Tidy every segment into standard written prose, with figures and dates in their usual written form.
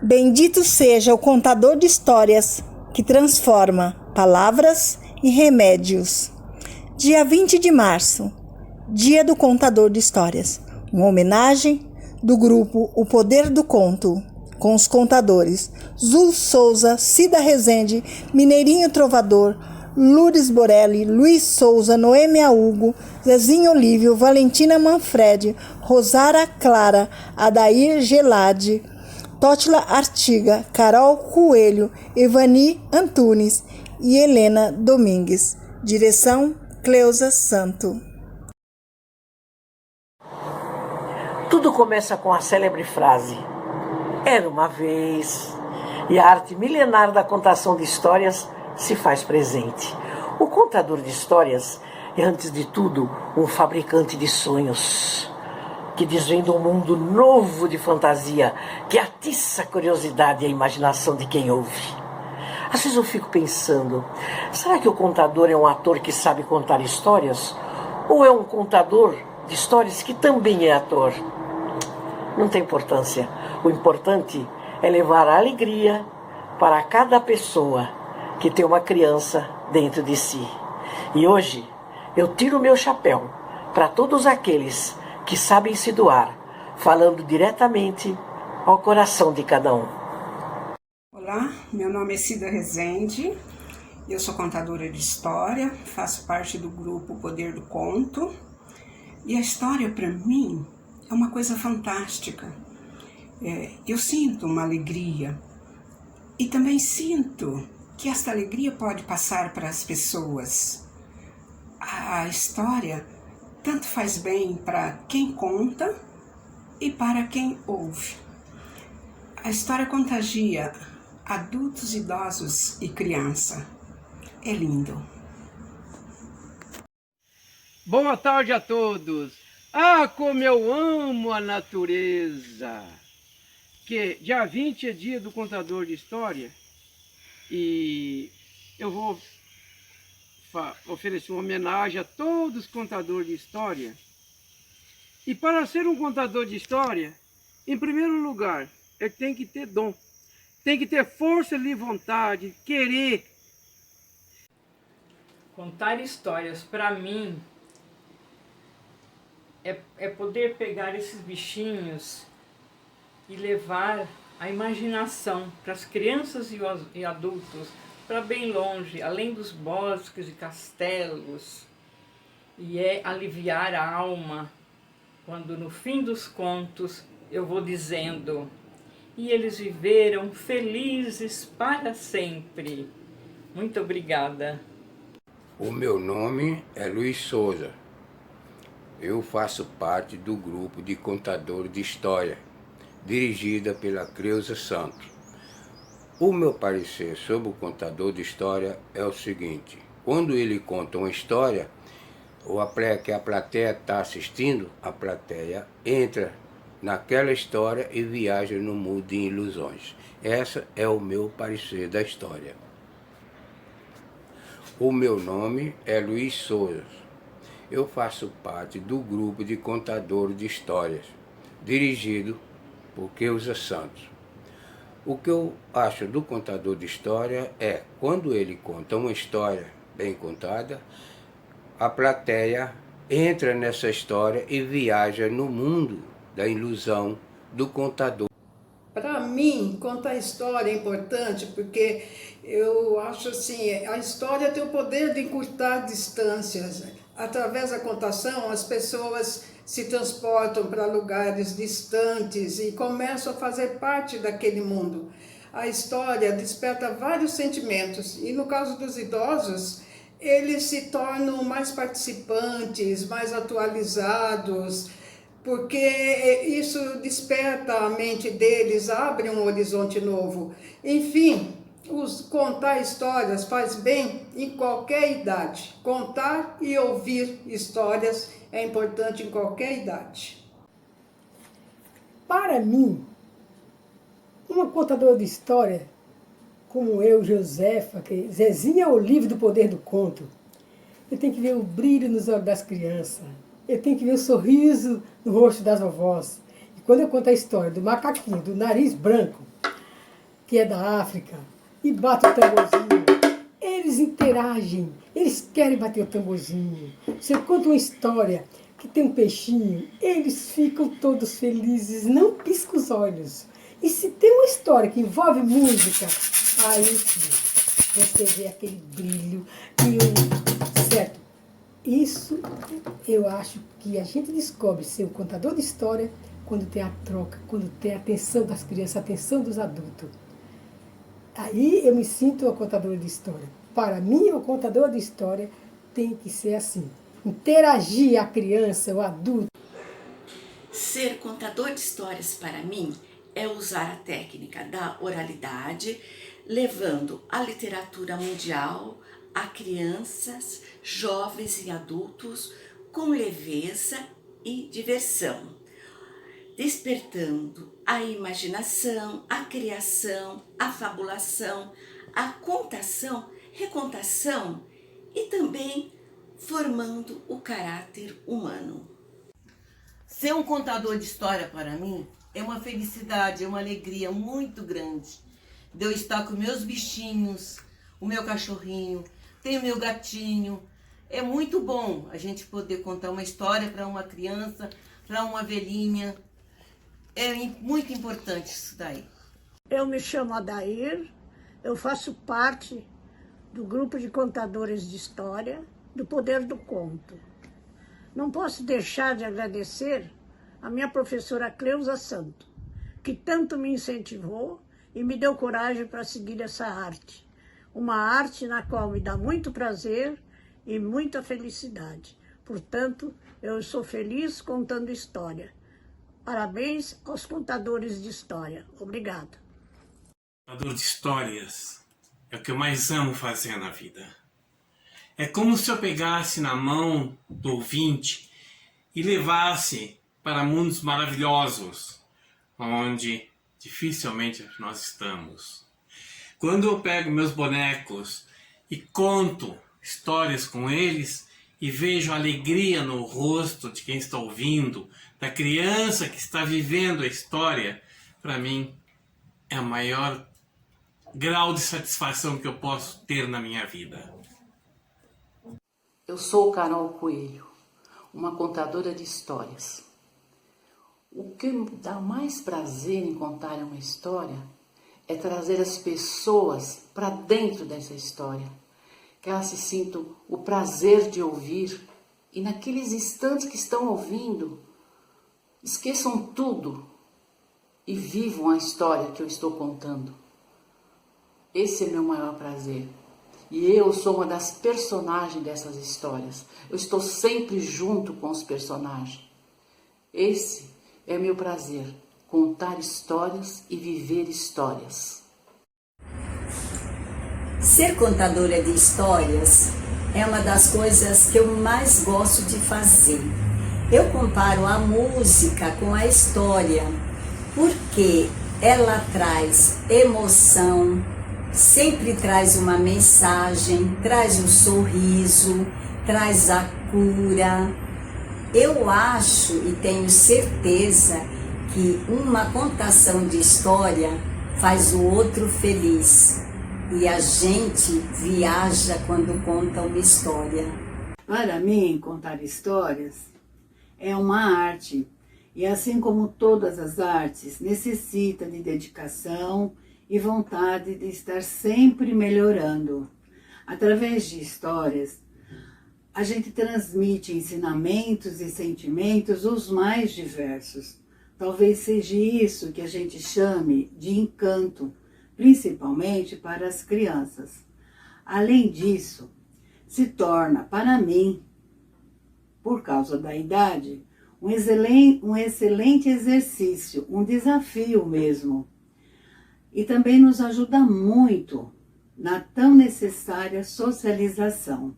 Bendito seja o contador de histórias que transforma palavras em remédios. Dia 20 de março, Dia do Contador de Histórias. Uma homenagem do grupo O Poder do Conto, com os contadores Zul Souza, Cida Rezende, Mineirinho Trovador, Lourdes Borelli, Luiz Souza, Noêmia Hugo, Zezinho Olívio, Valentina Manfredi, Rosara Clara, Adair Gelade, Tótila Artiga, Carol Coelho, Evani Antunes e Helena Domingues. Direção Cleusa Santo. Tudo começa com a célebre frase: era uma vez. E a arte milenar da contação de histórias se faz presente. O contador de histórias é, antes de tudo, um fabricante de sonhos, que desvenda um mundo novo de fantasia, que atiça a curiosidade e a imaginação de quem ouve. Às vezes eu fico pensando, será que o contador é um ator que sabe contar histórias? Ou é um contador de histórias que também é ator? Não tem importância. O importante é levar a alegria para cada pessoa que tem uma criança dentro de si. E hoje eu tiro o meu chapéu para todos aqueles que sabem se doar, falando diretamente ao coração de cada um. Olá, meu nome é Cida Rezende, eu sou contadora de história, faço parte do grupo Poder do Conto, e a história para mim é uma coisa fantástica. Eu sinto uma alegria e também sinto que esta alegria pode passar para as pessoas. A história tanto faz bem para quem conta e para quem ouve. A história contagia adultos, idosos e criança. É lindo. Boa tarde a todos. Como eu amo a natureza. Que dia 20 é dia do contador de história. E eu vou oferecer uma homenagem a todos os contadores de história. E para ser um contador de história, em primeiro lugar, ele tem que ter dom. Tem que ter força de vontade, querer. Contar histórias, para mim, é poder pegar esses bichinhos e levar a imaginação para as crianças e adultos, para bem longe, além dos bosques e castelos. E é aliviar a alma, quando no fim dos contos eu vou dizendo: e eles viveram felizes para sempre. Muito obrigada. O meu nome é Luiz Souza. Eu faço parte do grupo de contadores de história, dirigida pela Cleusa Santos. O meu parecer sobre o contador de história é o seguinte: quando ele conta uma história, que a plateia está assistindo, a plateia entra naquela história e viaja no mundo de ilusões. Esse é o meu parecer da história. O meu nome é Luiz Souza. Eu faço parte do grupo de contadores de histórias, dirigido por Cleusa Santos. O que eu acho do contador de história é, quando ele conta uma história bem contada, a plateia entra nessa história e viaja no mundo da ilusão do contador. Para mim, contar história é importante porque eu acho assim, a história tem o poder de encurtar distâncias. Através da contação, as pessoas se transportam para lugares distantes e começam a fazer parte daquele mundo. A história desperta vários sentimentos e, no caso dos idosos, eles se tornam mais participantes, mais atualizados, porque isso desperta a mente deles, abre um horizonte novo. Enfim, contar histórias faz bem em qualquer idade. Contar e ouvir histórias é importante em qualquer idade. Para mim, uma contadora de história, como eu, Josefa, Zezinha Olívio do Poder do Conto, eu tenho que ver o brilho nos olhos das crianças, eu tenho que ver o sorriso no rosto das vovós. E quando eu conto a história do macaquinho, do nariz branco, que é da África, e bate o tamborzinho. Eles interagem, eles querem bater o tamborzinho. Você conta uma história que tem um peixinho, eles ficam todos felizes, não piscam os olhos. E se tem uma história que envolve música, aí sim, você vê aquele brilho e o certo. Isso eu acho que a gente descobre ser o contador de história quando tem a troca, quando tem a atenção das crianças, a atenção dos adultos. Aí eu me sinto uma contadora de história. Para mim, o contador de história tem que ser assim. Interagir a criança, o adulto. Ser contador de histórias para mim é usar a técnica da oralidade, levando a literatura mundial a crianças, jovens e adultos com leveza e diversão, despertando a imaginação, a criação, a fabulação, a contação, recontação e também formando o caráter humano. Ser um contador de história para mim é uma felicidade, é uma alegria muito grande. De eu estar com meus bichinhos, o meu cachorrinho, tenho meu gatinho. É muito bom a gente poder contar uma história para uma criança, para uma velhinha. É muito importante isso daí. Eu me chamo Adair, eu faço parte do grupo de contadores de história do Poder do Conto. Não posso deixar de agradecer a minha professora Cleusa Santo, que tanto me incentivou e me deu coragem para seguir essa arte. Uma arte na qual me dá muito prazer e muita felicidade. Portanto, eu sou feliz contando história. Parabéns aos contadores de história. Obrigada. Contador de histórias é o que eu mais amo fazer na vida. É como se eu pegasse na mão do ouvinte e levasse para mundos maravilhosos, onde dificilmente nós estamos. Quando eu pego meus bonecos e conto histórias com eles e vejo a alegria no rosto de quem está ouvindo, da criança que está vivendo a história, para mim é o maior grau de satisfação que eu posso ter na minha vida. Eu sou Carol Coelho, uma contadora de histórias. O que me dá mais prazer em contar uma história é trazer as pessoas para dentro dessa história, que elas se sintam o prazer de ouvir e naqueles instantes que estão ouvindo, esqueçam tudo e vivam a história que eu estou contando. Esse é meu maior prazer. E eu sou uma das personagens dessas histórias. Eu estou sempre junto com os personagens. Esse é meu prazer, contar histórias e viver histórias. Ser contadora de histórias é uma das coisas que eu mais gosto de fazer. Eu comparo a música com a história, porque ela traz emoção, sempre traz uma mensagem, traz um sorriso, traz a cura. Eu acho e tenho certeza que uma contação de história faz o outro feliz. E a gente viaja quando conta uma história. Para mim, contar histórias é uma arte. E assim como todas as artes, necessita de dedicação e vontade de estar sempre melhorando. Através de histórias, a gente transmite ensinamentos e sentimentos os mais diversos. Talvez seja isso que a gente chame de encanto, principalmente para as crianças. Além disso, se torna, para mim, por causa da idade, um excelente exercício, um desafio mesmo. E também nos ajuda muito na tão necessária socialização.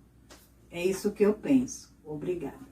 É isso que eu penso. Obrigada.